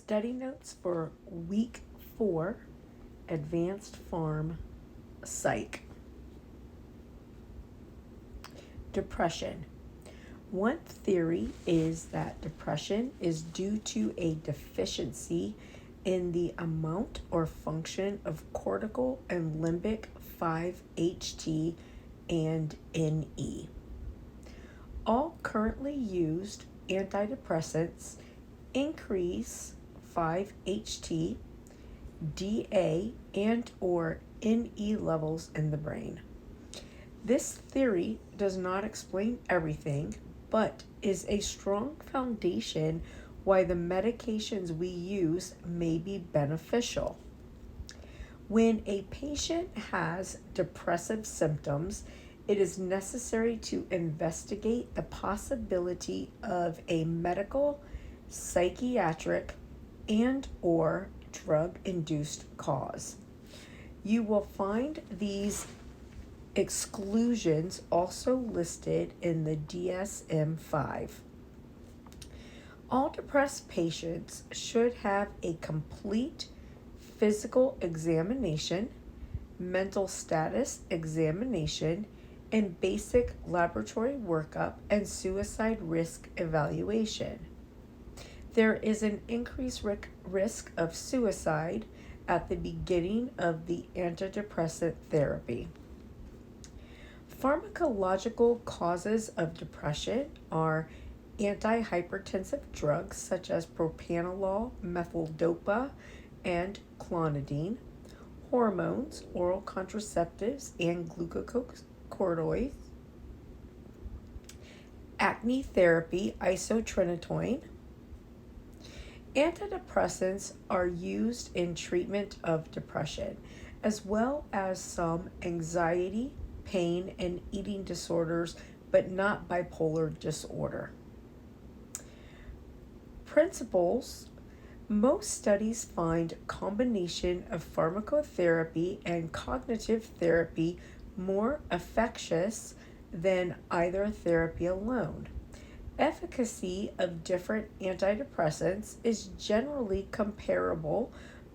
Study notes for week 4, Advanced Pharm Psych. Depression. One theory is that depression is due to a deficiency in the amount or function of cortical and limbic 5-HT and NE. All currently used antidepressants increase 5-HT, DA, and or NE levels in the brain. This theory does not explain everything, but is a strong foundation why the medications we use may be beneficial. When a patient has depressive symptoms, it is necessary to investigate the possibility of a medical, psychiatric, and or drug-induced cause. You will find these exclusions also listed in the DSM-5. All depressed patients should have a complete physical examination, mental status examination, and basic laboratory workup and suicide risk evaluation. There is an increased risk of suicide at the beginning of the antidepressant therapy. Pharmacological causes of depression are antihypertensive drugs such as propranolol, methyl-dopa, and clonidine, hormones, oral contraceptives, and glucocorticoids, acne therapy, isotretinoin. Antidepressants are used in treatment of depression, as well as some anxiety, pain, and eating disorders, but not bipolar disorder. Principles. Most studies find combination of pharmacotherapy and cognitive therapy more efficacious than either therapy alone. Efficacy of different antidepressants is generally comparable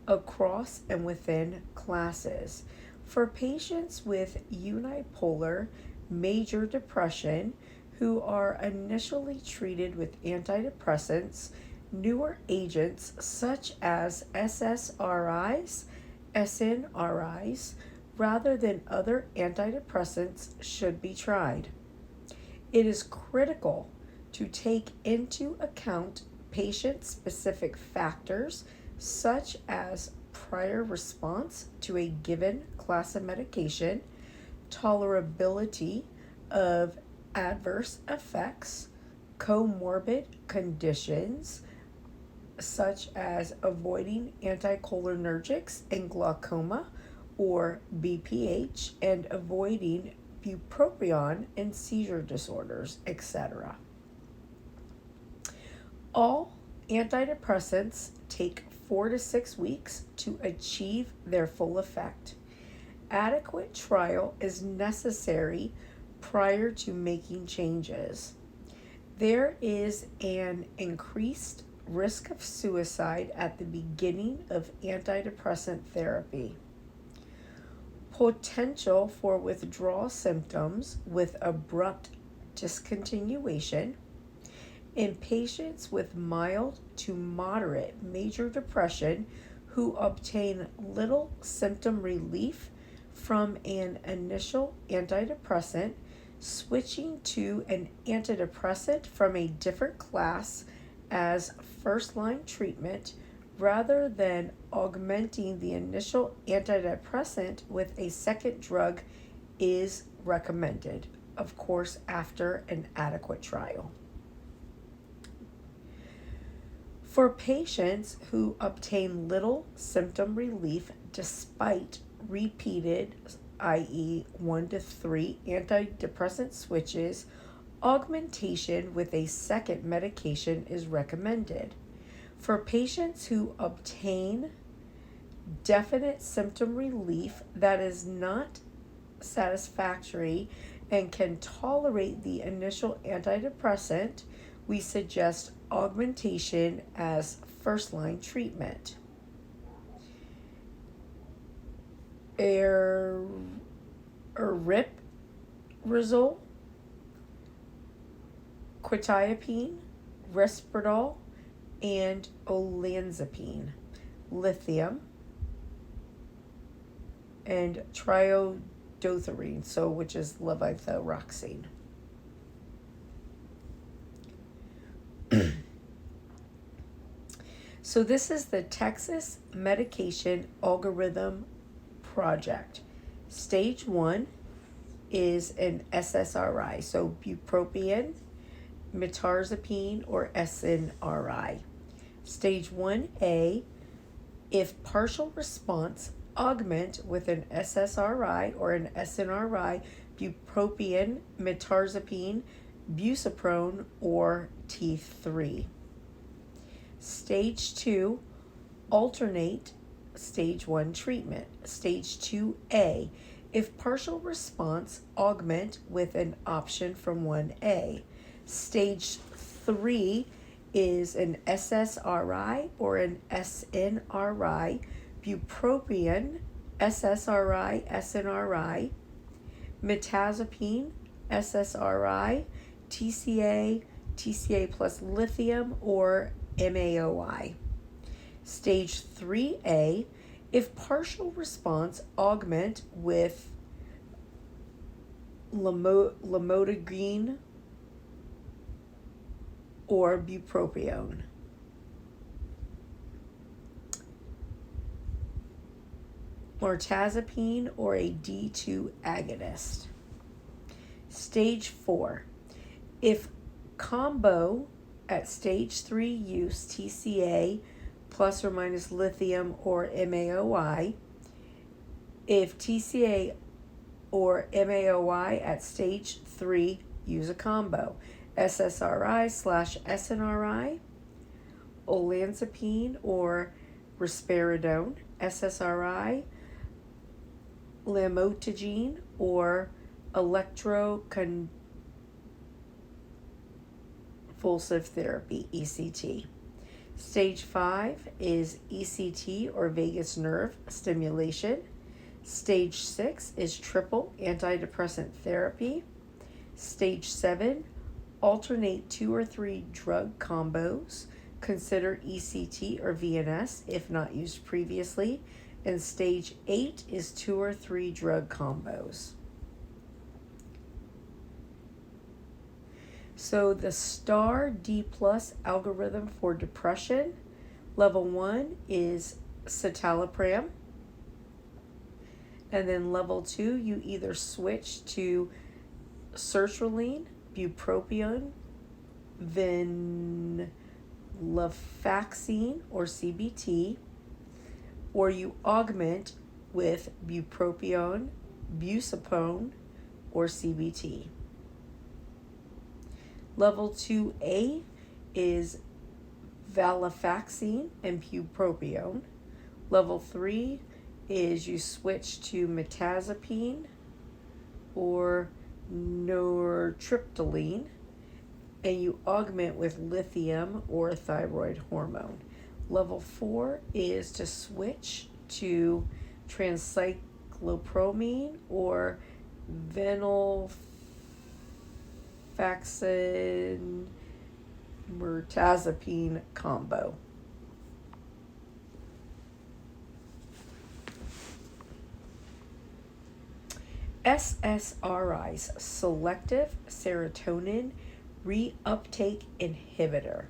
across and within classes. For patients with unipolar major depression who are initially treated with antidepressants, newer agents such as SSRIs, SNRIs, rather than other antidepressants should be tried. It is critical to take into account patient-specific factors such as prior response to a given class of medication, tolerability of adverse effects, comorbid conditions such as avoiding anticholinergics in glaucoma or BPH, and avoiding bupropion in seizure disorders, etc. All antidepressants take 4 to 6 weeks to achieve their full effect. Adequate trial is necessary prior to making changes. There is an increased risk of suicide at the beginning of antidepressant therapy. Potential for withdrawal symptoms with abrupt discontinuation. In patients with mild to moderate major depression who obtain little symptom relief from an initial antidepressant, switching to an antidepressant from a different class as first-line treatment rather than augmenting the initial antidepressant with a second drug is recommended, of course, after an adequate trial. For patients who obtain little symptom relief despite repeated, i.e. 1 to 3 antidepressant switches, augmentation with a second medication is recommended. For patients who obtain definite symptom relief that is not satisfactory and can tolerate the initial antidepressant, we suggest augmentation as first-line treatment. Aripiprazole, quetiapine, Risperdal, and olanzapine, lithium, and triiodothyronine, which is levothyroxine. So this is the Texas Medication Algorithm Project. Stage 1 is an SSRI, so bupropion, mirtazapine, or SNRI. Stage 1A, if partial response, augment with an SSRI or an SNRI, bupropion, mirtazapine, busoprone, or T3. Stage 2, alternate stage 1 treatment. Stage 2A, if partial response, augment with an option from 1A. Stage 3 is an SSRI or an SNRI, bupropion, SSRI, SNRI, mirtazapine, SSRI, TCA, TCA plus lithium, or MAOI. Stage 3A, if partial response, augment with lamotrigine or bupropion. Mirtazapine or a D2 agonist. Stage 4, if combo at stage 3 use TCA plus or minus lithium or MAOI, if TCA or MAOI at stage 3 use a combo, SSRI/SNRI, olanzapine or risperidone, SSRI, lamotrigine or electroconvulsive therapy, ECT. Stage 5 is ECT or vagus nerve stimulation. Stage 6 is triple antidepressant therapy. Stage 7, alternate 2 or 3 drug combos. Consider ECT or VNS if not used previously. And stage 8 is 2 or 3 drug combos. So the STAR D plus algorithm for depression, level 1 is citalopram. And then level 2, you either switch to sertraline, bupropion, venlafaxine or CBT, or you augment with bupropion, busoprone, or CBT. Level 2A is venlafaxine and bupropion. Level 3 is you switch to mirtazapine or nortriptyline, and you augment with lithium or thyroid hormone. Level 4 is to switch to transcyclopromine or venlafaxine mirtazapine combo. SSRIs, selective serotonin reuptake inhibitor.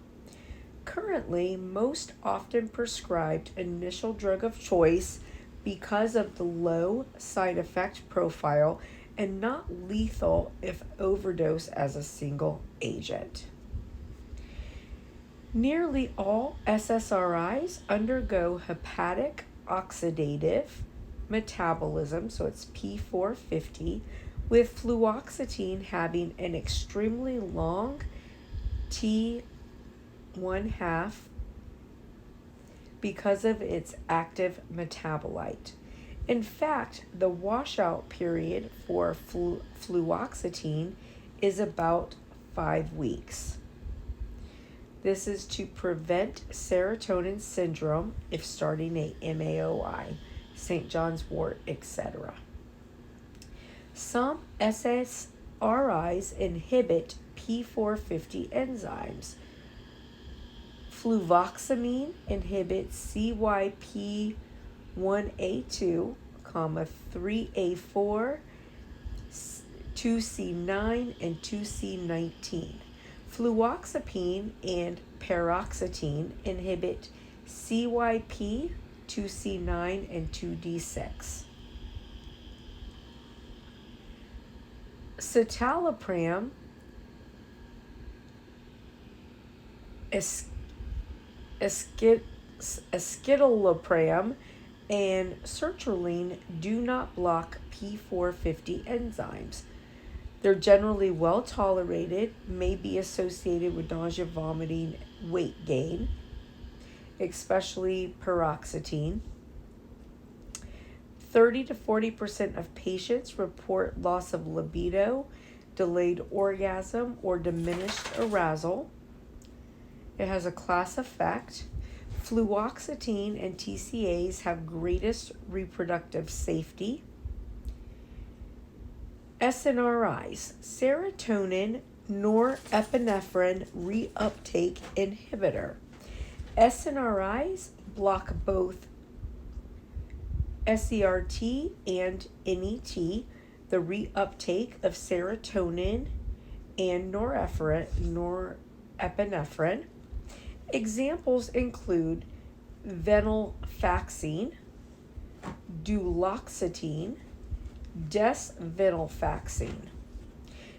Currently, most often prescribed initial drug of choice because of the low side effect profile and not lethal if overdosed as a single agent. Nearly all SSRIs undergo hepatic oxidative metabolism, so it's P450, with fluoxetine having an extremely long T1/2 because of its active metabolite. In fact, the washout period for fluoxetine is about 5 weeks. This is to prevent serotonin syndrome if starting a MAOI, St. John's wort, etc. Some SSRIs inhibit P450 enzymes. Fluvoxamine inhibits CYP1A2, 3A4, 2C9, and 2C19. Fluoxetine and paroxetine inhibit CYP, 2C9, and 2D6. Citalopram, escitalopram, and sertraline do not block P450 enzymes. They're generally well tolerated, may be associated with nausea, vomiting, weight gain, especially paroxetine. 30 to 40% of patients report loss of libido, delayed orgasm, or diminished arousal. It has a class effect. Fluoxetine and TCAs have greatest reproductive safety. SNRIs, serotonin norepinephrine reuptake inhibitor. SNRIs block both SERT and NET, the reuptake of serotonin and norepinephrine. Examples include venlafaxine, duloxetine, desvenlafaxine.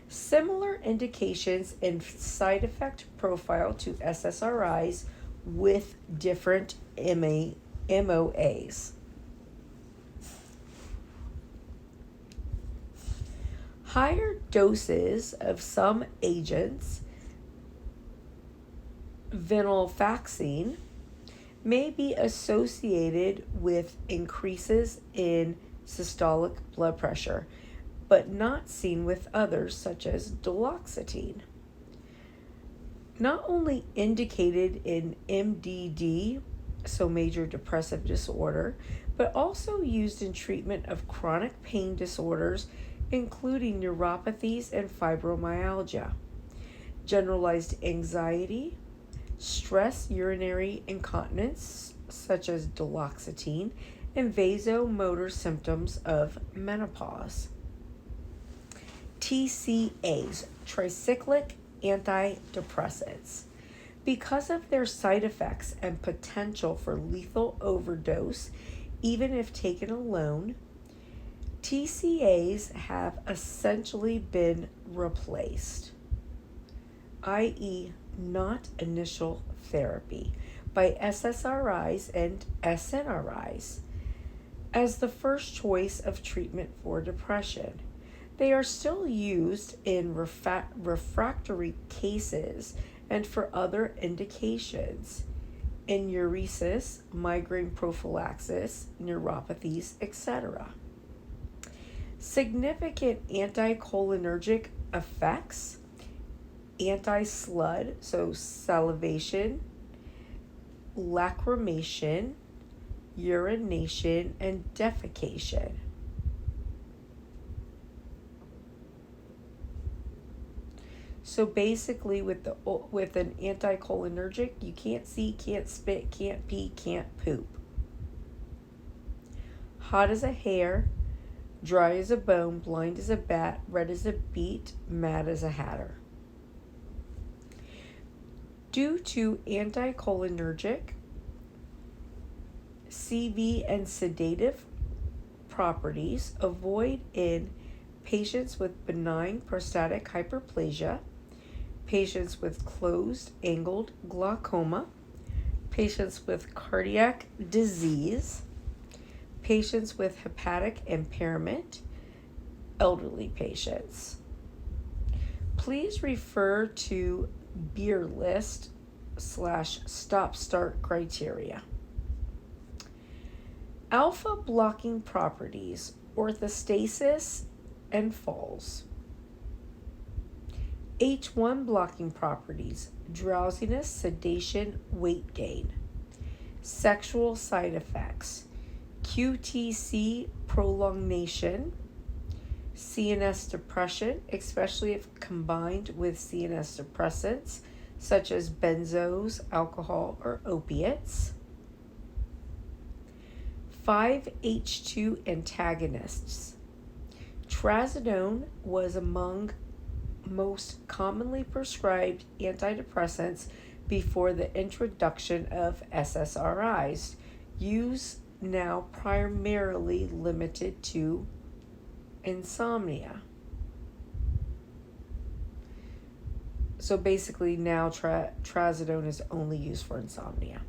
Similar indications and side effect profile to SSRIs with different MOAs. Higher doses of some agents, venlafaxine, may be associated with increases in systolic blood pressure, but not seen with others such as duloxetine. Not only indicated in MDD, so major depressive disorder, but also used in treatment of chronic pain disorders, including neuropathies and fibromyalgia, generalized anxiety, stress urinary incontinence, such as duloxetine, and vasomotor symptoms of menopause. TCAs, tricyclic antidepressants. Because of their side effects and potential for lethal overdose, even if taken alone, TCAs have essentially been replaced, i.e., not initial therapy, by SSRIs and SNRIs as the first choice of treatment for depression. They are still used in refractory cases and for other indications, enuresis, migraine prophylaxis, neuropathies, etc. Significant anticholinergic effects: anti-SLUD, so salivation, lacrimation, urination, and defecation. So basically with an anticholinergic, you can't see, can't spit, can't pee, can't poop. Hot as a hare, dry as a bone, blind as a bat, red as a beet, mad as a hatter. Due to anticholinergic, CV, and sedative properties, avoid in patients with benign prostatic hyperplasia, patients with closed angled glaucoma, patients with cardiac disease, patients with hepatic impairment, elderly patients. Please refer to beer list / stop-start criteria. Alpha blocking properties, orthostasis and falls. H1 blocking properties, drowsiness, sedation, weight gain. Sexual side effects: QTC prolongation, CNS depression, especially if combined with CNS depressants such as benzos, alcohol, or opiates. 5-HT antagonists. Trazodone was among most commonly prescribed antidepressants before the introduction of SSRIs, use now primarily limited to insomnia. So basically now trazodone is only used for insomnia.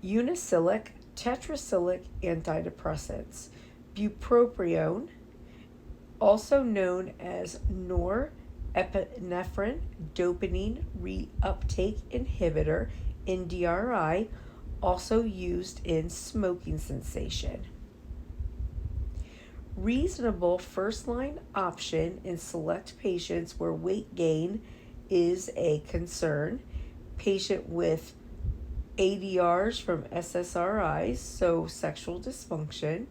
Unicillic, tetracyclic antidepressants. Bupropion, also known as norepinephrine dopamine reuptake inhibitor, NDRI, also used in smoking cessation. Reasonable first-line option in select patients where weight gain is a concern. Patient with ADRs from SSRIs, so sexual dysfunction,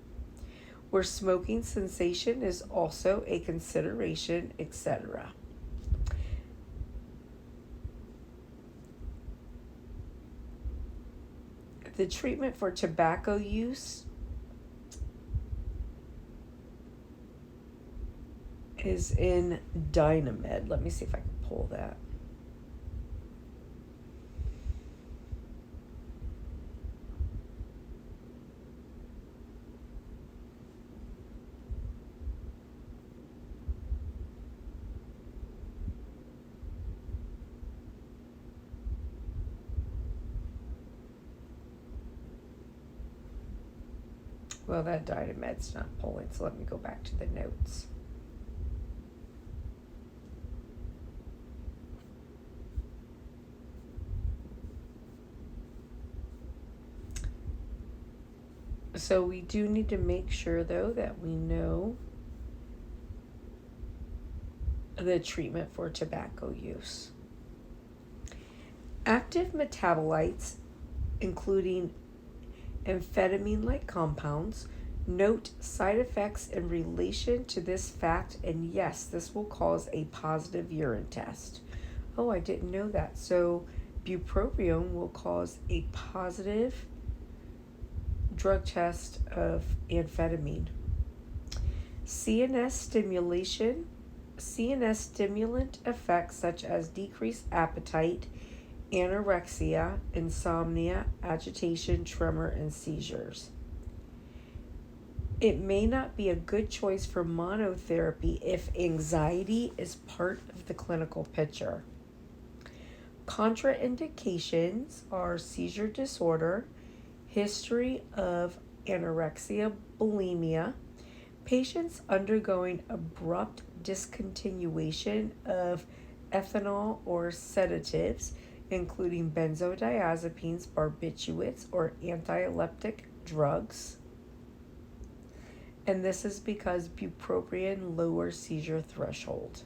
where smoking cessation is also a consideration, etc. The treatment for tobacco use is in Dynamed. Let me see if I can pull that. Well, that Dynamed's not pulling, so let me go back to the notes. So we do need to make sure, though, that we know the treatment for tobacco use. Active metabolites, including amphetamine-like compounds. Note side effects in relation to this fact, and yes, this will cause a positive urine test. Oh, I didn't know that. So bupropion will cause a positive drug test of amphetamine. CNS stimulant effects such as decreased appetite, anorexia, insomnia, agitation, tremor, and seizures. It may not be a good choice for monotherapy if anxiety is part of the clinical picture. Contraindications are seizure disorder, history of anorexia, bulimia, patients undergoing abrupt discontinuation of ethanol or sedatives, including benzodiazepines, barbiturates, or anti-epileptic drugs. And this is because bupropion lowers seizure threshold.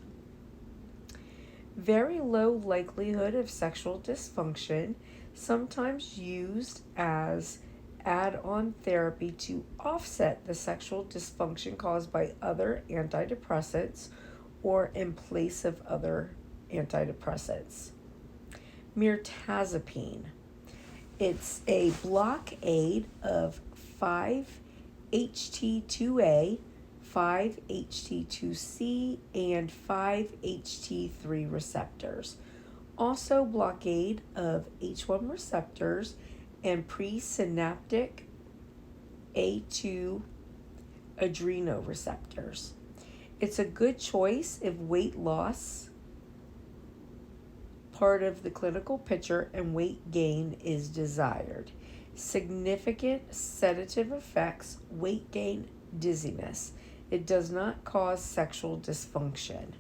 Very low likelihood of sexual dysfunction, sometimes used as add-on therapy to offset the sexual dysfunction caused by other antidepressants or in place of other antidepressants. Mirtazapine. It's a blockade of 5-HT2A, 5-HT2C, and 5-HT3 receptors. Also blockade of H1 receptors and presynaptic A2 adrenoreceptors. It's a good choice if weight loss part of the clinical picture and weight gain is desired. Significant sedative effects, weight gain, dizziness. It does not cause sexual dysfunction.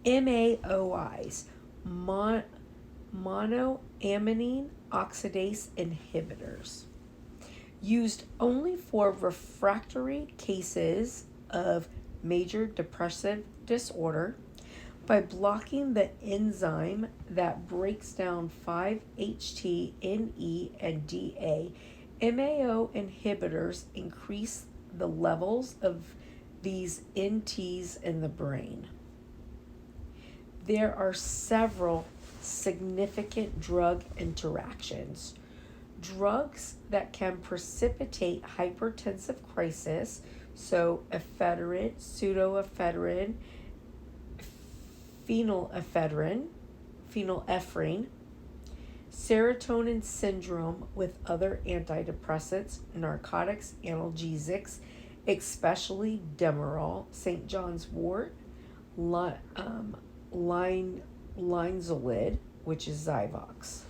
MAOIs, monoamine oxidase inhibitors. Used only for refractory cases of major depressive disorder, By blocking the enzyme that breaks down 5-HT, and DA, MAO inhibitors increase the levels of these NTs in the brain. There are several significant drug interactions. Drugs that can precipitate hypertensive crisis, so ephedrine, pseudoephedrine, phenylephrine, serotonin syndrome with other antidepressants, narcotics, analgesics, especially Demerol, St. John's wort, linezolid, which is Zyvox.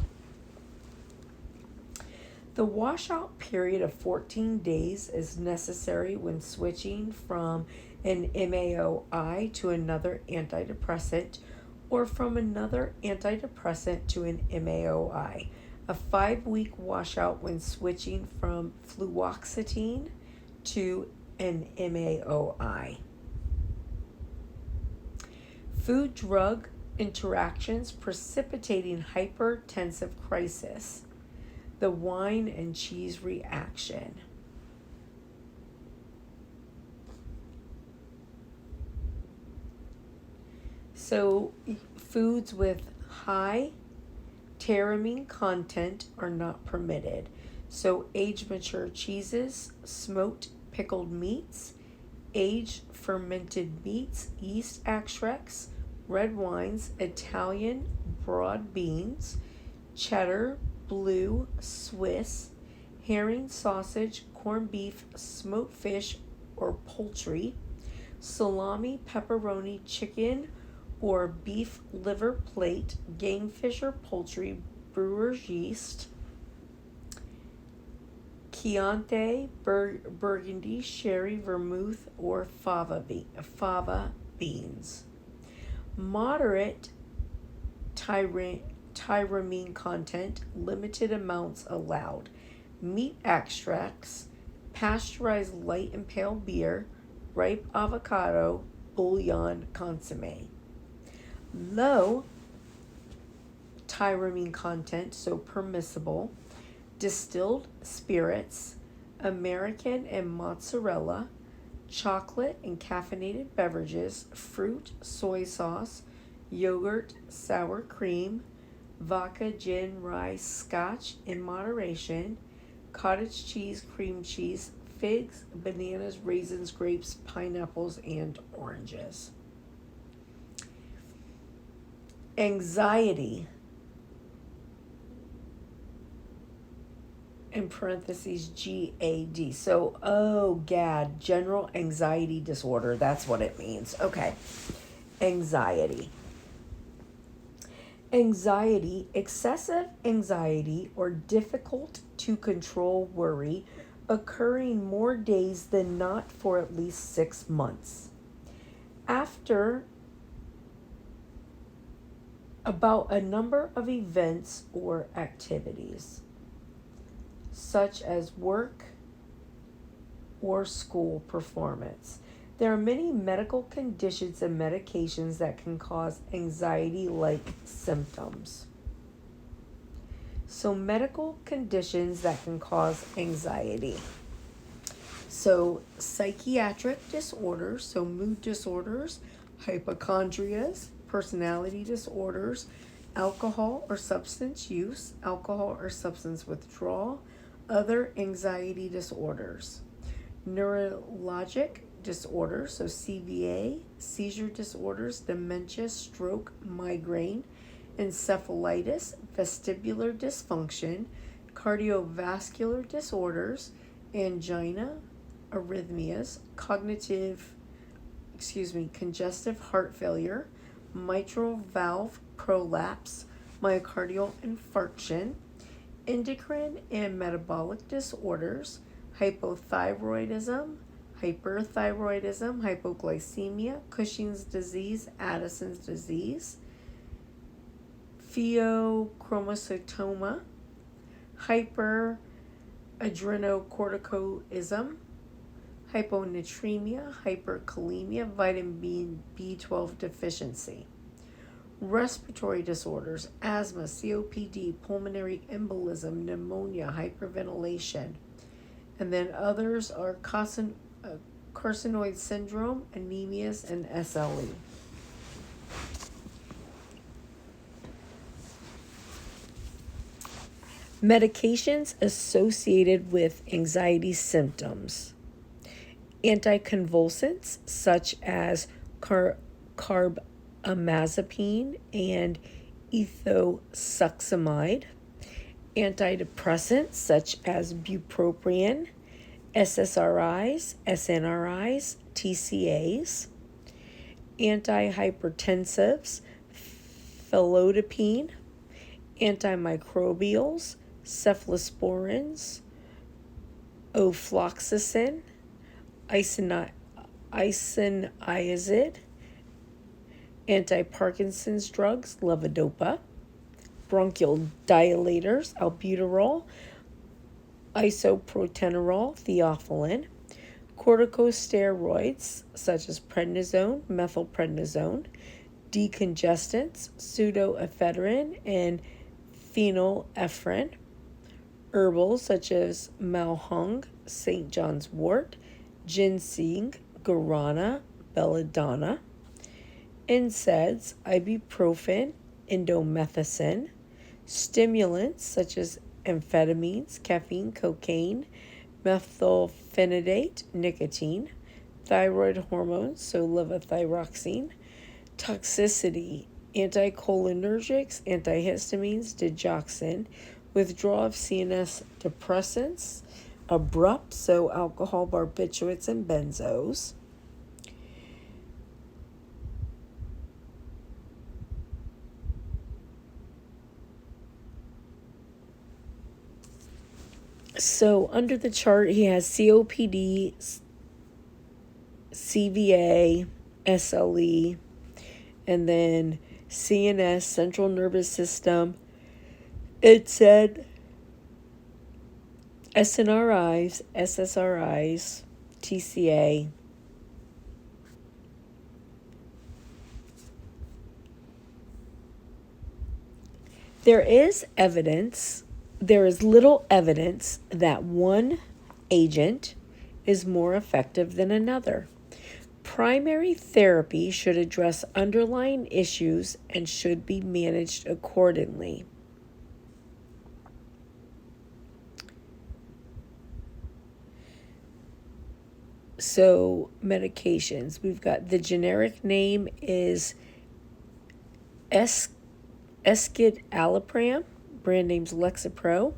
The washout period of 14 days is necessary when switching from an MAOI to another antidepressant, or from another antidepressant to an MAOI. A 5-week washout when switching from fluoxetine to an MAOI. Food-drug interactions precipitating hypertensive crisis. The wine and cheese reaction. So foods with high tyramine content are not permitted. So age-mature cheeses, smoked pickled meats, aged fermented meats, yeast extracts, red wines, Italian broad beans, cheddar, blue, Swiss, herring, sausage, corned beef, smoked fish or poultry, salami, pepperoni, chicken or beef liver plate, game fish or poultry, brewer's yeast, Chianti, Burgundy, sherry, vermouth, or fava beans. Moderate tyramine content, limited amounts allowed. Meat extracts, pasteurized light and pale beer, ripe avocado, bouillon, consommé. Low tyramine content, so permissible, distilled spirits, American and mozzarella, chocolate and caffeinated beverages, fruit, soy sauce, yogurt, sour cream, vodka, gin, rye, scotch in moderation, cottage cheese, cream cheese, figs, bananas, raisins, grapes, pineapples, and oranges. Anxiety, in parentheses GAD. So, GAD, general anxiety disorder. That's what it means. Okay. Anxiety. Anxiety, excessive anxiety or difficult to control worry, occurring more days than not for at least 6 months. After about a number of events or activities, such as work or school performance. There are many medical conditions and medications that can cause anxiety-like symptoms. So medical conditions that can cause anxiety. So psychiatric disorders, so mood disorders, hypochondrias, personality disorders, alcohol or substance use, alcohol or substance withdrawal, other anxiety disorders, neurologic disorders, so CVA, seizure disorders, dementia, stroke, migraine, encephalitis, vestibular dysfunction, cardiovascular disorders, angina, arrhythmias, congestive heart failure, mitral valve prolapse, myocardial infarction, endocrine and metabolic disorders, hypothyroidism, hyperthyroidism, hypoglycemia, Cushing's disease, Addison's disease, pheochromocytoma, hyperadrenocorticoism, hyponatremia, hyperkalemia, vitamin B12 deficiency. Respiratory disorders, asthma, COPD, pulmonary embolism, pneumonia, hyperventilation. And then others are carcinoid syndrome, anemias, and SLE. Medications associated with anxiety symptoms. Anticonvulsants such as carbamazepine and ethosuximide. Antidepressants such as bupropion, SSRIs, SNRIs, TCAs. Antihypertensives, felodipine. Antimicrobials, cephalosporins, ofloxacin, isoniazid, anti-Parkinson's drugs, levodopa, bronchial dilators, albuterol, isoprotenolol, theophylline, corticosteroids such as prednisone, methylprednisone, decongestants, pseudoephedrine, and phenylephrine, herbals such as malhung, St. John's wort, ginseng, guarana, belladonna, NSAIDs, ibuprofen, indomethacin, stimulants such as amphetamines, caffeine, cocaine, methylphenidate, nicotine, thyroid hormones, so levothyroxine, toxicity, anticholinergics, antihistamines, digoxin, withdrawal of CNS depressants, abrupt, so alcohol, barbiturates, and benzos. So under the chart, he has COPD, CVA, SLE, and then CNS, central nervous system. It said SNRIs, SSRIs, TCA. There is little evidence that one agent is more effective than another. Primary therapy should address underlying issues and should be managed accordingly. So, medications. We've got the generic name is escitalopram, brand name's Lexapro.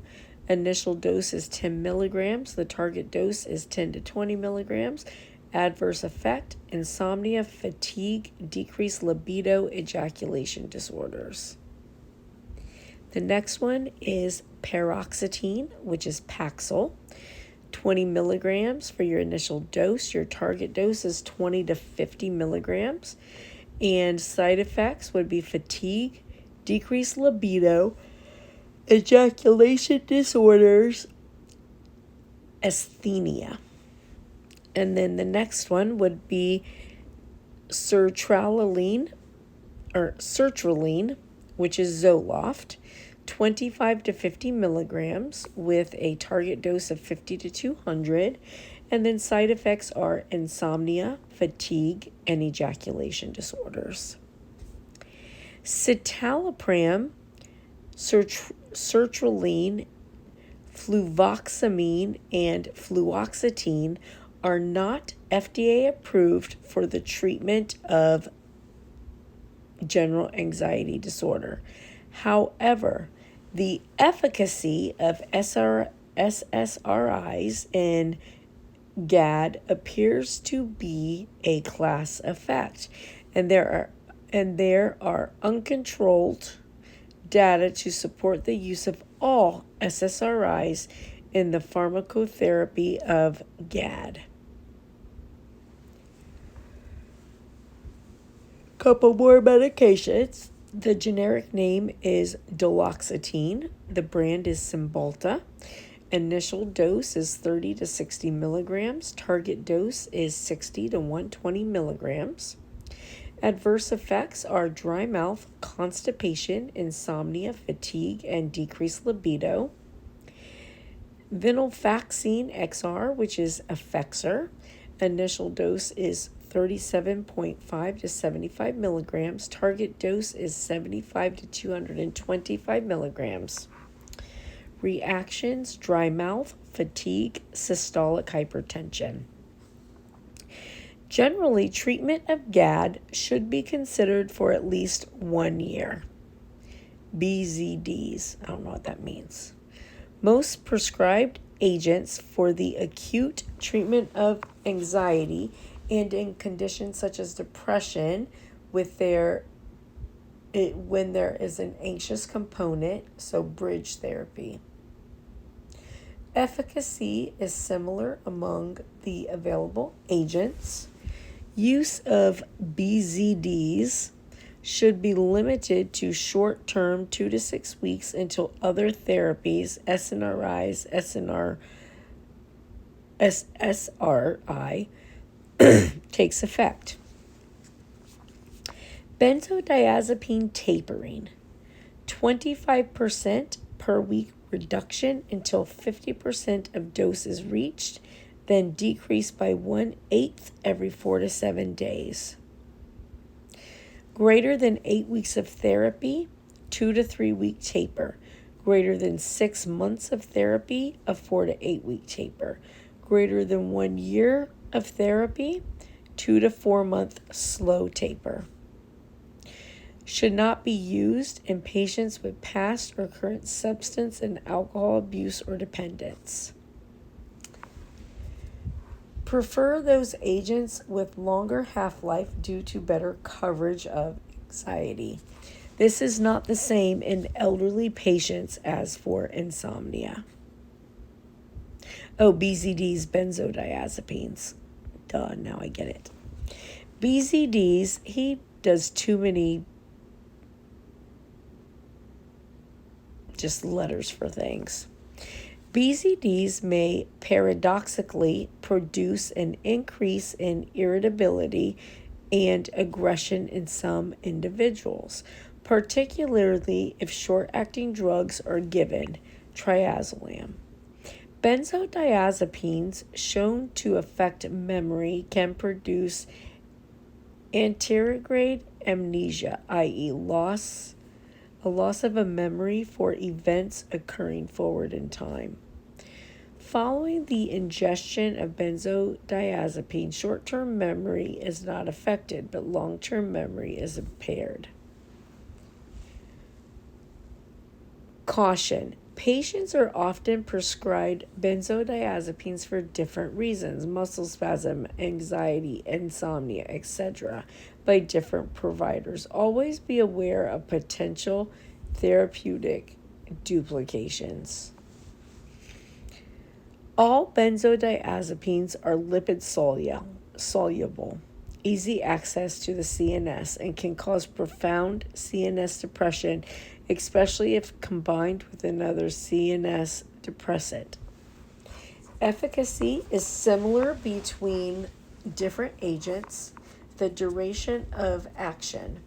Initial dose is 10 milligrams. The target dose is 10 to 20 milligrams. Adverse effect, insomnia, fatigue, decreased libido, ejaculation disorders. The next one is paroxetine, which is Paxil. 20 milligrams for your initial dose. Your target dose is 20 to 50 milligrams. And side effects would be fatigue, decreased libido, ejaculation disorders, asthenia. And then the next one would be sertraline, which is Zoloft, 25 to 50 milligrams with a target dose of 50 to 200. And then side effects are insomnia, fatigue, and ejaculation disorders. Citalopram, sertraline, fluvoxamine, and fluoxetine are not FDA approved for the treatment of general anxiety disorder. However, the efficacy of SSRIs and GAD appears to be a class effect, and there are uncontrolled data to support the use of all SSRIs in the pharmacotherapy of GAD. Couple more medications. The generic name is duloxetine. The brand is Cymbalta. Initial dose is 30 to 60 milligrams. Target dose is 60 to 120 milligrams. Adverse effects are dry mouth, constipation, insomnia, fatigue, and decreased libido. Venlafaxine XR, which is Effexor. Initial dose is 37.5 to 75 milligrams. Target dose is 75 to 225 milligrams. Reactions: dry mouth, fatigue, systolic hypertension. Generally, treatment of GAD should be considered for at least 1 year. BZDs, I don't know what that means. Most prescribed agents for the acute treatment of anxiety and in conditions such as depression when there is an anxious component, so bridge therapy. Efficacy is similar among the available agents. Use of BZDs should be limited to short-term 2 to 6 weeks until other therapies, SSRI, takes effect. Benzodiazepine tapering, 25% per week reduction until 50% of dose is reached, then decrease by 1/8 every 4 to 7 days. Greater than 8 weeks of therapy, 2 to 3 week taper. Greater than 6 months of therapy, a 4 to 8 week taper. Greater than 1 year of therapy, 2 to 4 month slow taper. Should not be used in patients with past or current substance and alcohol abuse or dependence. Prefer those agents with longer half-life due to better coverage of anxiety. This is not the same in elderly patients as for insomnia. Oh, BZDs, benzodiazepines. Duh, now I get it. BZDs, he does too many just letters for things. BZDs may paradoxically produce an increase in irritability and aggression in some individuals, particularly if short-acting drugs are given, triazolam. Benzodiazepines shown to affect memory can produce anterograde amnesia, i.e. a loss of a memory for events occurring forward in time. Following the ingestion of benzodiazepine, short-term memory is not affected, but long-term memory is impaired. Caution. Patients are often prescribed benzodiazepines for different reasons, muscle spasm, anxiety, insomnia, etc., by different providers. Always be aware of potential therapeutic duplications. All benzodiazepines are lipid soluble, easy access to the CNS, and can cause profound CNS depression, especially if combined with another CNS depressant. Efficacy is similar between different agents. The duration of action.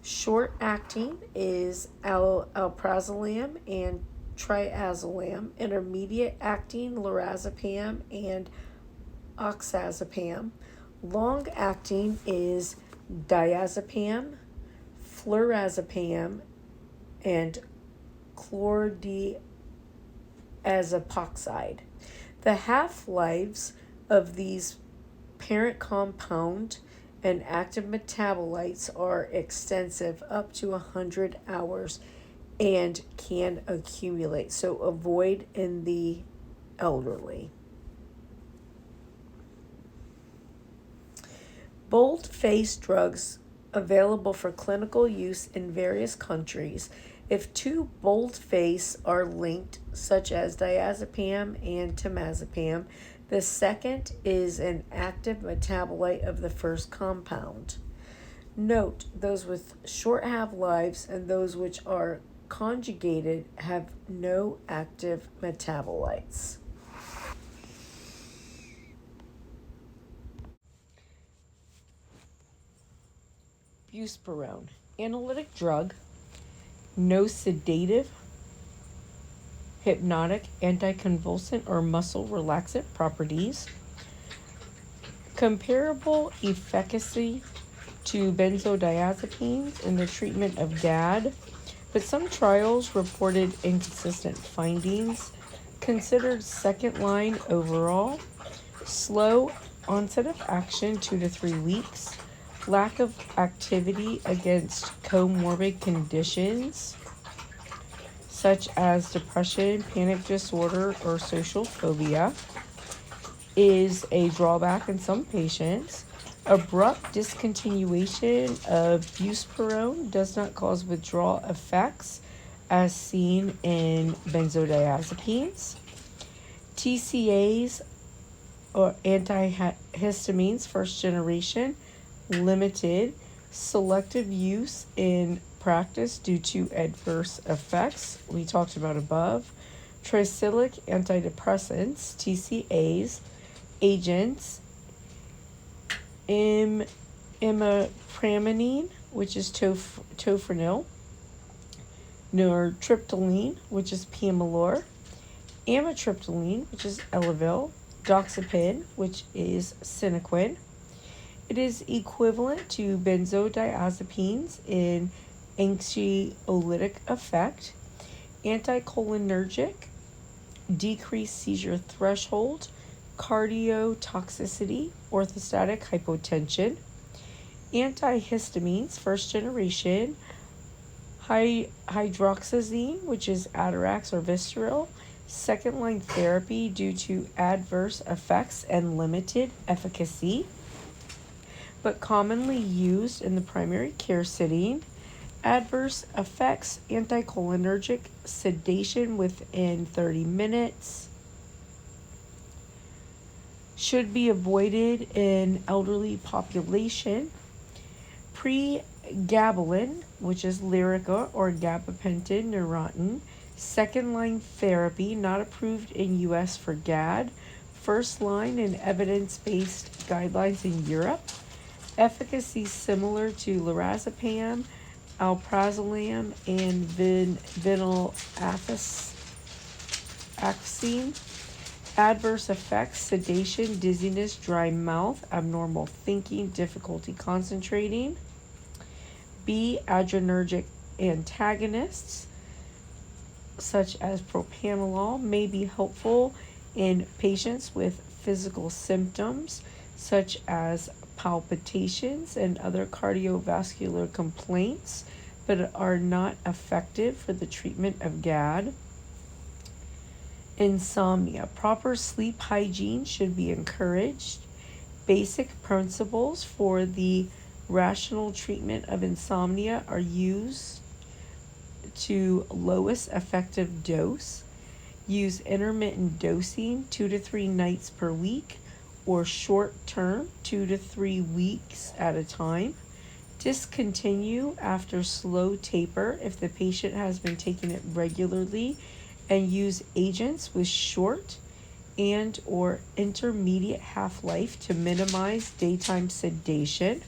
Short-acting is alprazolam and triazolam. Intermediate-acting lorazepam and oxazepam. Long-acting is diazepam, flurazepam, and chlordiazepoxide. The half-lives of these parent compound and active metabolites are extensive, up to 100 hours, and can accumulate, so avoid in the elderly. Bold-face drugs available for clinical use in various countries. If two bold-face are linked, such as diazepam and temazepam, the second is an active metabolite of the first compound. Note, those with short half-lives and those which are conjugated have no active metabolites. Buspirone, analytic drug, no sedative, hypnotic, anticonvulsant, or muscle relaxant properties. Comparable efficacy to benzodiazepines in the treatment of GAD, but some trials reported inconsistent findings. Considered second line overall. Slow onset of action 2 to 3 weeks. Lack of activity against comorbid conditions such as depression, panic disorder, or social phobia is a drawback in some patients. Abrupt discontinuation of buspirone does not cause withdrawal effects as seen in benzodiazepines. TCAs or antihistamines, first generation, limited selective use in practice due to adverse effects we talked about above. Tricyclic antidepressants, TCAs, agents, imipramine, which is tofranil, nortriptyline, which is Pamelor, amitriptyline, which is Elavil, doxepin, which is Sinequin. It is equivalent to benzodiazepines in anxiolytic effect, anticholinergic, decreased seizure threshold, cardiotoxicity, orthostatic hypotension. Antihistamines, first generation, hydroxyzine, which is Atarax or Visceral, second line therapy due to adverse effects and limited efficacy, but commonly used in the primary care setting. Adverse effects, anticholinergic, sedation within 30 minutes. Should be avoided in elderly population. Pregabalin, which is Lyrica or gabapentin, Neurontin, second line therapy, not approved in US for GAD, first line in evidence-based guidelines in Europe. Efficacy similar to lorazepam, alprazolam, and venlafaxine. Adverse effects, sedation, dizziness, dry mouth, abnormal thinking, difficulty concentrating. B, adrenergic antagonists, such as propranolol, may be helpful in patients with physical symptoms, such as palpitations and other cardiovascular complaints, but are not effective for the treatment of GAD. Insomnia. Proper sleep hygiene should be encouraged. Basic principles for the rational treatment of insomnia are used to lowest effective dose. Use intermittent dosing 2 to 3 nights per week or short term 2 to 3 weeks at a time. Discontinue after slow taper if the patient has been taking it regularly, and use agents with short and or intermediate half-life to minimize daytime sedation.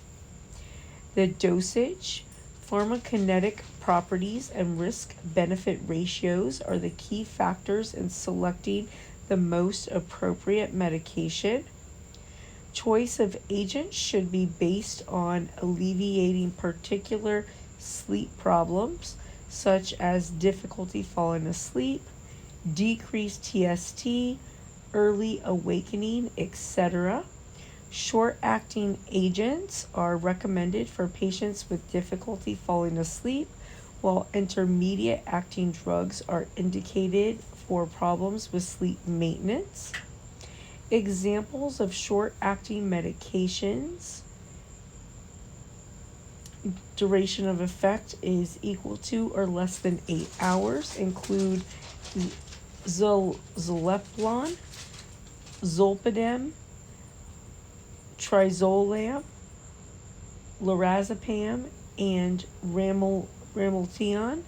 The dosage, pharmacokinetic properties, and risk-benefit ratios are the key factors in selecting the most appropriate medication. Choice of agents should be based on alleviating particular sleep problems, such as difficulty falling asleep, decreased TST, early awakening, etc. Short-acting agents are recommended for patients with difficulty falling asleep, while intermediate-acting drugs are indicated for problems with sleep maintenance. Examples of short-acting medications. Duration of effect is equal to or less than 8 hours. Include zolpidem, zolpidem, trizolam, lorazepam, and ramelteon.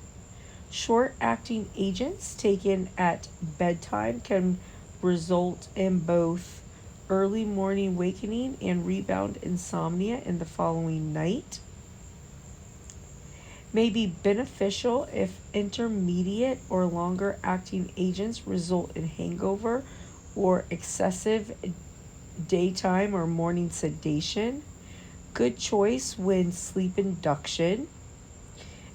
Short-acting agents taken at bedtime can result in both early morning awakening and rebound insomnia in the following night. May be beneficial if intermediate or longer acting agents result in hangover or excessive daytime or morning sedation. Good choice when sleep induction.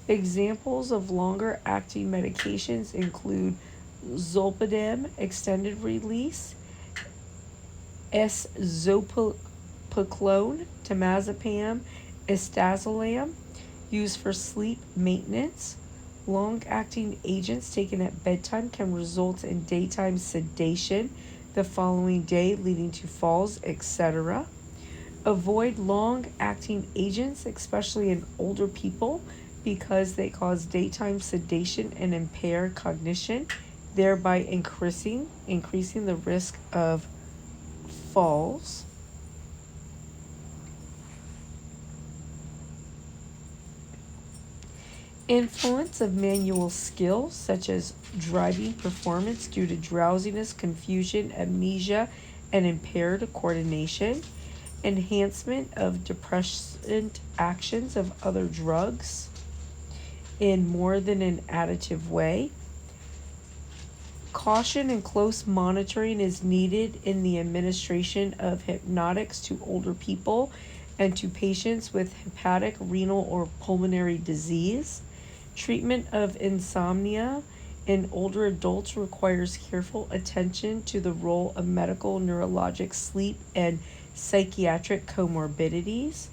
Examples of longer acting medications include zolpidem extended release, S-zopiclone, temazepam, istazolam, used for sleep maintenance. Long-acting agents taken at bedtime can result in daytime sedation the following day, leading to falls, etc. Avoid long-acting agents, especially in older people, because they cause daytime sedation and impair cognition, thereby increasing the risk of falls. Influence of manual skills such as driving performance due to drowsiness, confusion, amnesia, and impaired coordination. Enhancement of depressant actions of other drugs in more than an additive way. Caution and close monitoring is needed in the administration of hypnotics to older people and to patients with hepatic, renal, or pulmonary disease. Treatment of insomnia in older adults requires careful attention to the role of medical, neurologic, sleep, and psychiatric comorbidities.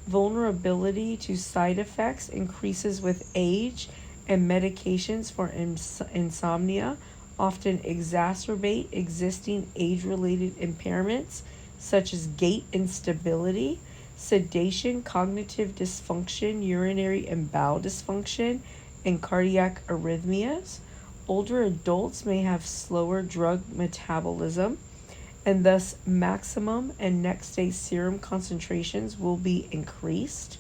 Vulnerability to side effects increases with age, and medications for insomnia often exacerbate existing age-related impairments such as gait instability, sedation, cognitive dysfunction, urinary and bowel dysfunction, and cardiac arrhythmias. Older adults may have slower drug metabolism, and thus maximum and next day serum concentrations will be increased.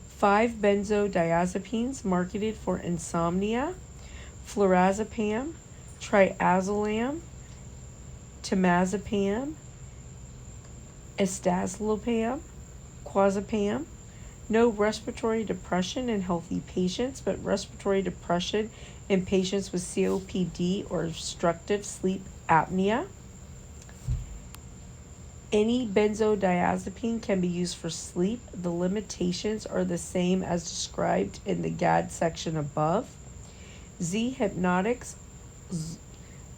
5 benzodiazepines marketed for insomnia: flurazepam, triazolam, temazepam, estazolopam, clozapam. No respiratory depression in healthy patients, but respiratory depression in patients with COPD or obstructive sleep apnea. Any benzodiazepine can be used for sleep. The limitations are the same as described in the GAD section above. Z hypnotics,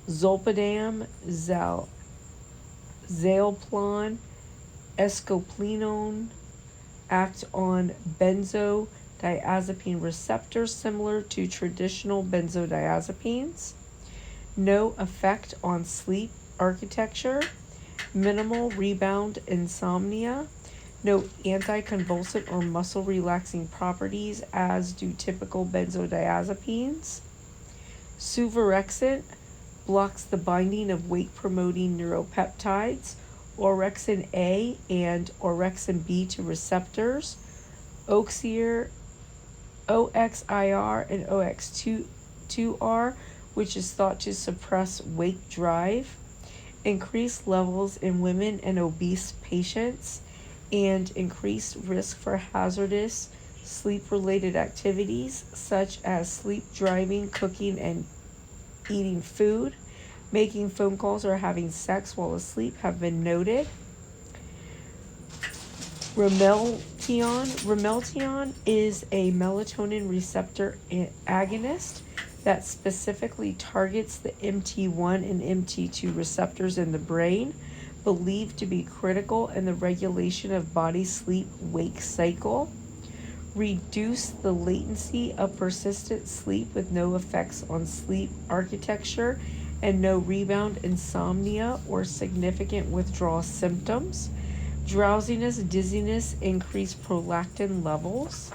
zolpidem, zaleplon, escoplenone act on benzodiazepine receptors similar to traditional benzodiazepines. No effect on sleep architecture. Minimal rebound insomnia. No anticonvulsant or muscle relaxing properties as do typical benzodiazepines. Suvorexant blocks the binding of weight-promoting neuropeptides, orexin A and orexin B to receptors. OXIR and OX2R, which is thought to suppress wake drive. Increased levels in women and obese patients, and increased risk for hazardous sleep-related activities such as sleep driving, cooking, and eating food. Making phone calls or having sex while asleep have been noted. Ramelteon is a melatonin receptor agonist that specifically targets the MT1 and MT2 receptors in the brain, believed to be critical in the regulation of body sleep-wake cycle. Reduce the latency of persistent sleep with no effects on sleep architecture and no rebound insomnia or significant withdrawal symptoms. Drowsiness, dizziness, increased prolactin levels.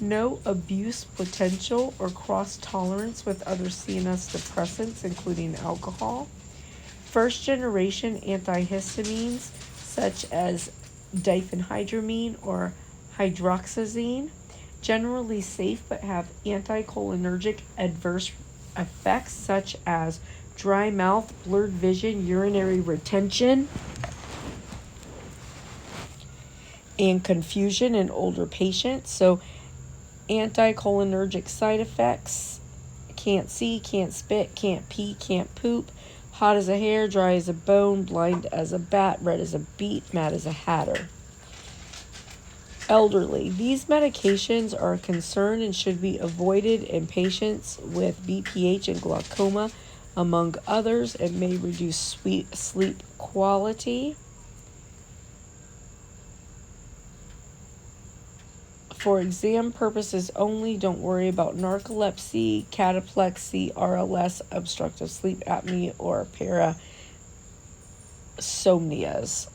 No abuse potential or cross tolerance with other CNS depressants, including alcohol. First generation antihistamines such as diphenhydramine or hydroxyzine, generally safe but have anticholinergic adverse effects such as dry mouth, blurred vision, urinary retention, and confusion in older patients. So Anticholinergic side effects: can't see, can't spit, can't pee, can't poop, hot as a hair, dry as a bone, blind as a bat, red as a beet, mad as a hatter. Elderly. These medications are a concern and should be avoided in patients with BPH and glaucoma, among others. It may reduce sleep quality. For exam purposes only, don't worry about narcolepsy, cataplexy, RLS, obstructive sleep apnea, or parasomnias.